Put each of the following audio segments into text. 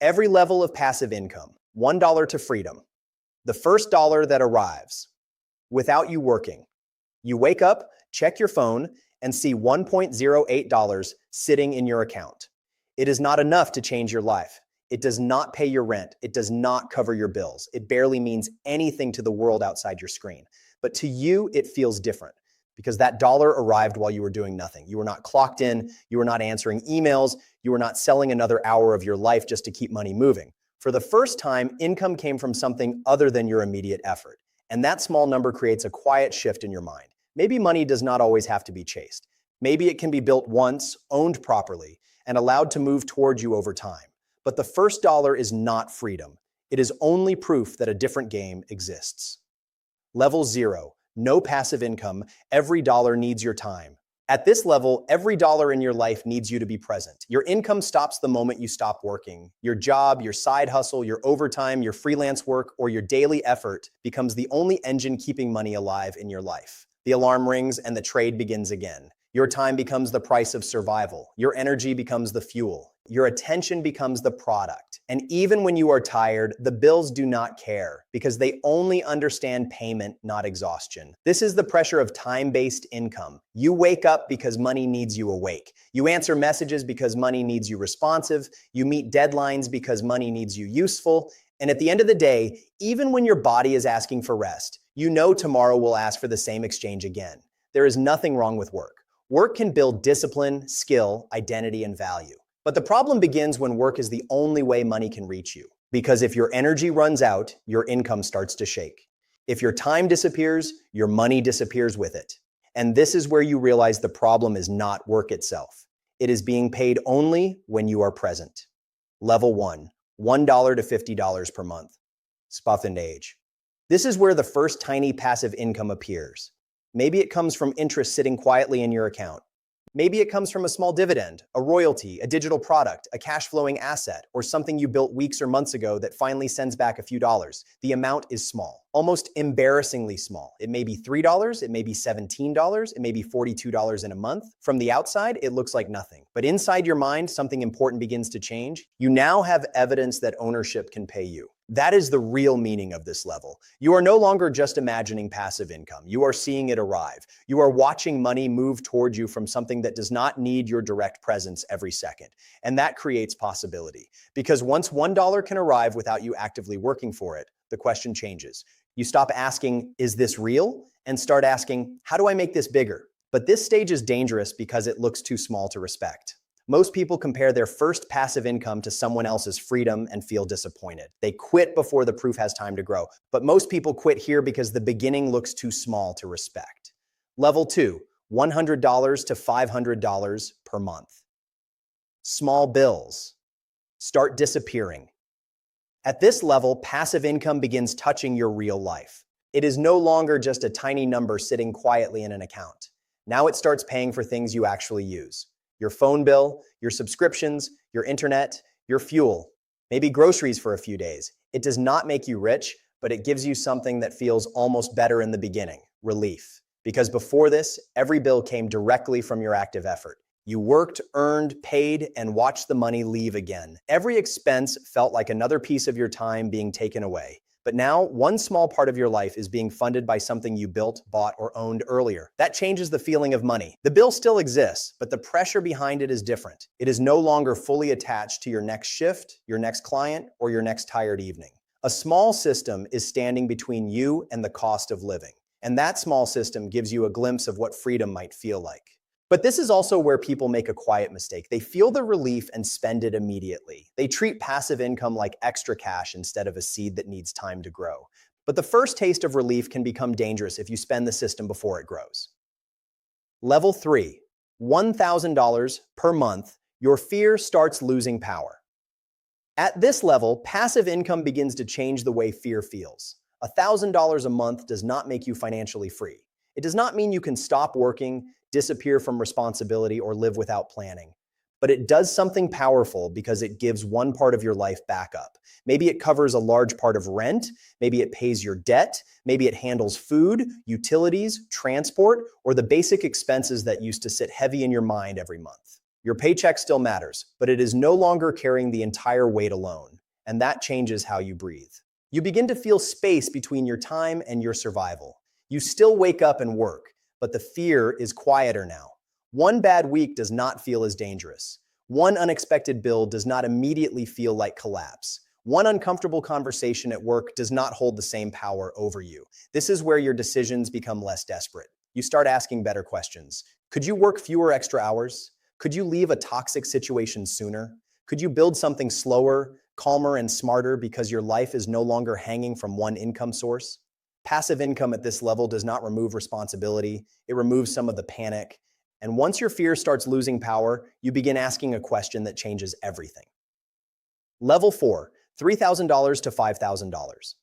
Every level of passive income, $1 to freedom. The first dollar that arrives without you working. You wake up, check your phone, and see $1.08 sitting in your account. It is not enough to change your life. It does not pay your rent. It does not cover your bills. It barely means anything to the world outside your screen. But to you, it feels different because that dollar arrived while you were doing nothing. You were not clocked in. You were not answering emails. You were not selling another hour of your life just to keep money moving. For the first time, income came from something other than your immediate effort. And that small number creates a quiet shift in your mind. Maybe money does not always have to be chased. Maybe it can be built once, owned properly, and allowed to move toward you over time. But the first dollar is not freedom. It is only proof that a different game exists. Level 0, no passive income. Every dollar needs your time. At this level, every dollar in your life needs you to be present. Your income stops the moment you stop working. Your job, your side hustle, your overtime, your freelance work, or your daily effort becomes the only engine keeping money alive in your life. The alarm rings and the trade begins again. Your time becomes the price of survival. Your energy becomes the fuel. Your attention becomes the product. And even when you are tired, the bills do not care because they only understand payment, not exhaustion. This is the pressure of time-based income. You wake up because money needs you awake. You answer messages because money needs you responsive. You meet deadlines because money needs you useful. And at the end of the day, even when your body is asking for rest, you know tomorrow will ask for the same exchange again. There is nothing wrong with work. Work can build discipline, skill, identity, and value. But the problem begins when work is the only way money can reach you. Because if your energy runs out, your income starts to shake. If your time disappears, your money disappears with it. And this is where you realize the problem is not work itself. It is being paid only when you are present. Level 1, $1 to $50 per month. Spuff and age. This is where the first tiny passive income appears. Maybe it comes from interest sitting quietly in your account. Maybe it comes from a small dividend, a royalty, a digital product, a cash-flowing asset, or something you built weeks or months ago that finally sends back a few dollars. The amount is small, almost embarrassingly small. It may be $3, it may be $17, it may be $42 in a month. From the outside, it looks like nothing. But inside your mind, something important begins to change. You now have evidence that ownership can pay you. That is the real meaning of this level. You are no longer just imagining passive income. You are seeing it arrive. You are watching money move toward you from something that does not need your direct presence every second. And that creates possibility. Because once $1 can arrive without you actively working for it, the question changes. You stop asking, is this real? And start asking, how do I make this bigger? But this stage is dangerous because it looks too small to respect. Most people compare their first passive income to someone else's freedom and feel disappointed. They quit before the proof has time to grow. But most people quit here because the beginning looks too small to respect. Level 2, $100 to $500 per month. Small bills start disappearing. At this level, passive income begins touching your real life. It is no longer just a tiny number sitting quietly in an account. Now it starts paying for things you actually use. Your phone bill, your subscriptions, your internet, your fuel, maybe groceries for a few days. It does not make you rich, but it gives you something that feels almost better in the beginning, relief. Because before this, every bill came directly from your active effort. You worked, earned, paid, and watched the money leave again. Every expense felt like another piece of your time being taken away. But now, one small part of your life is being funded by something you built, bought, or owned earlier. That changes the feeling of money. The bill still exists, but the pressure behind it is different. It is no longer fully attached to your next shift, your next client, or your next tired evening. A small system is standing between you and the cost of living. And that small system gives you a glimpse of what freedom might feel like. But this is also where people make a quiet mistake. They feel the relief and spend it immediately. They treat passive income like extra cash instead of a seed that needs time to grow. But the first taste of relief can become dangerous if you spend the system before it grows. Level 3, $1,000 per month, your fear starts losing power. At this level, passive income begins to change the way fear feels. $1,000 a month does not make you financially free. It does not mean you can stop working, disappear from responsibility, or live without planning. But it does something powerful because it gives one part of your life back up. Maybe it covers a large part of rent, maybe it pays your debt, maybe it handles food, utilities, transport, or the basic expenses that used to sit heavy in your mind every month. Your paycheck still matters, but it is no longer carrying the entire weight alone, and that changes how you breathe. You begin to feel space between your time and your survival. You still wake up and work, but the fear is quieter now. One bad week does not feel as dangerous. One unexpected bill does not immediately feel like collapse. One uncomfortable conversation at work does not hold the same power over you. This is where your decisions become less desperate. You start asking better questions. Could you work fewer extra hours? Could you leave a toxic situation sooner? Could you build something slower, calmer, and smarter because your life is no longer hanging from one income source? Passive income at this level does not remove responsibility. It removes some of the panic. And once your fear starts losing power, you begin asking a question that changes everything. Level 4, $3,000 to $5,000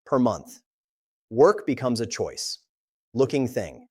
per month. Work becomes a choice. Looking thing.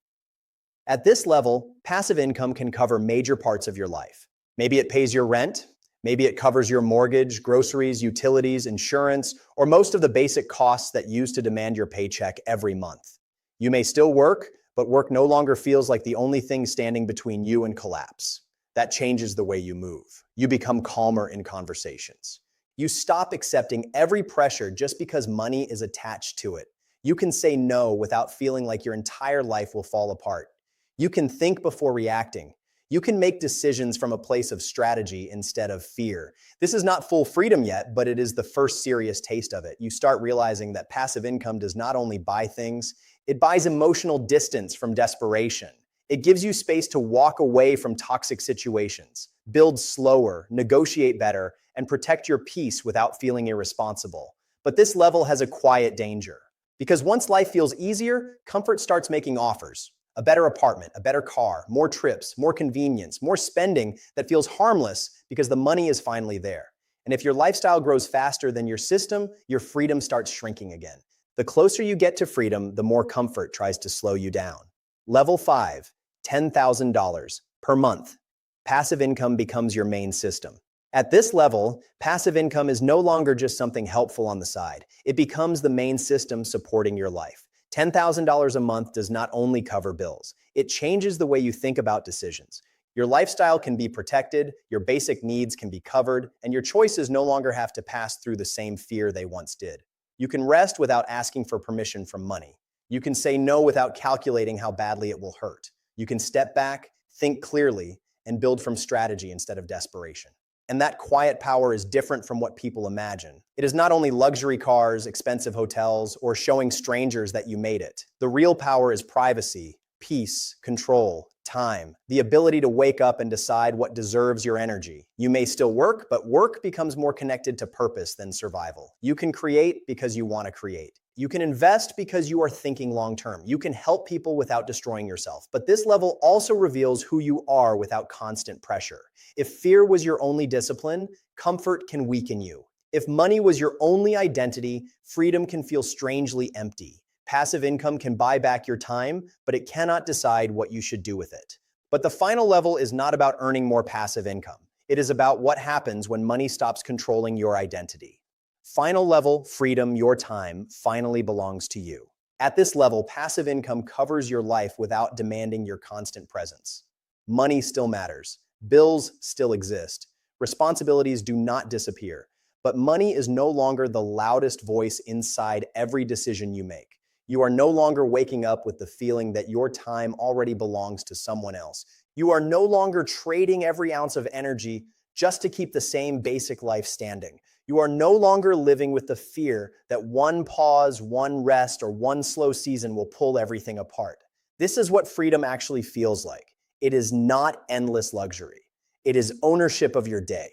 At this level, passive income can cover major parts of your life. Maybe it pays your rent, maybe it covers your mortgage, groceries, utilities, insurance, or most of the basic costs that used to demand your paycheck every month. You may still work, but work no longer feels like the only thing standing between you and collapse. That changes the way you move. You become calmer in conversations. You stop accepting every pressure just because money is attached to it. You can say no without feeling like your entire life will fall apart. You can think before reacting. You can make decisions from a place of strategy instead of fear. This is not full freedom yet, but it is the first serious taste of it. You start realizing that passive income does not only buy things, it buys emotional distance from desperation. It gives you space to walk away from toxic situations, build slower, negotiate better, and protect your peace without feeling irresponsible. But this level has a quiet danger. Because once life feels easier, comfort starts making offers. A better apartment, a better car, more trips, more convenience, more spending that feels harmless because the money is finally there. And if your lifestyle grows faster than your system, your freedom starts shrinking again. The closer you get to freedom, the more comfort tries to slow you down. Level 5, $10,000 per month. Passive income becomes your main system. At this level, passive income is no longer just something helpful on the side. It becomes the main system supporting your life. $10,000 a month does not only cover bills, it changes the way you think about decisions. Your lifestyle can be protected, your basic needs can be covered, and your choices no longer have to pass through the same fear they once did. You can rest without asking for permission from money. You can say no without calculating how badly it will hurt. You can step back, think clearly, and build from strategy instead of desperation. And that quiet power is different from what people imagine. It is not only luxury cars, expensive hotels, or showing strangers that you made it. The real power is privacy, peace, control, time, the ability to wake up and decide what deserves your energy. You may still work, but work becomes more connected to purpose than survival. You can create because you want to create. You can invest because you are thinking long-term. You can help people without destroying yourself. But this level also reveals who you are without constant pressure. If fear was your only discipline, comfort can weaken you. If money was your only identity, freedom can feel strangely empty. Passive income can buy back your time, but it cannot decide what you should do with it. But the final level is not about earning more passive income. It is about what happens when money stops controlling your identity. Final level, freedom, your time, finally belongs to you. At this level, passive income covers your life without demanding your constant presence. Money still matters. Bills still exist. Responsibilities do not disappear. But money is no longer the loudest voice inside every decision you make. You are no longer waking up with the feeling that your time already belongs to someone else. You are no longer trading every ounce of energy just to keep the same basic life standing. You are no longer living with the fear that one pause, one rest, or one slow season will pull everything apart. This is what freedom actually feels like. It is not endless luxury. It is ownership of your day.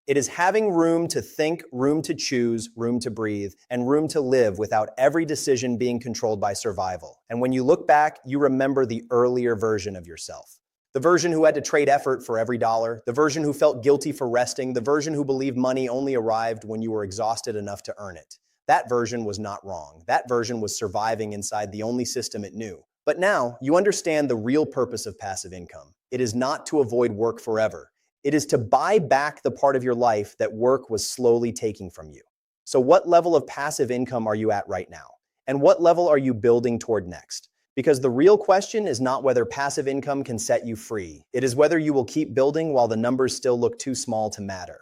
It is having room to think, room to choose, room to breathe, and room to live without every decision being controlled by survival. And when you look back, you remember the earlier version of yourself. The version who had to trade effort for every dollar, the version who felt guilty for resting, the version who believed money only arrived when you were exhausted enough to earn it. That version was not wrong. That version was surviving inside the only system it knew. But now, you understand the real purpose of passive income. It is not to avoid work forever. It is to buy back the part of your life that work was slowly taking from you. So what level of passive income are you at right now? And what level are you building toward next? Because the real question is not whether passive income can set you free. It is whether you will keep building while the numbers still look too small to matter.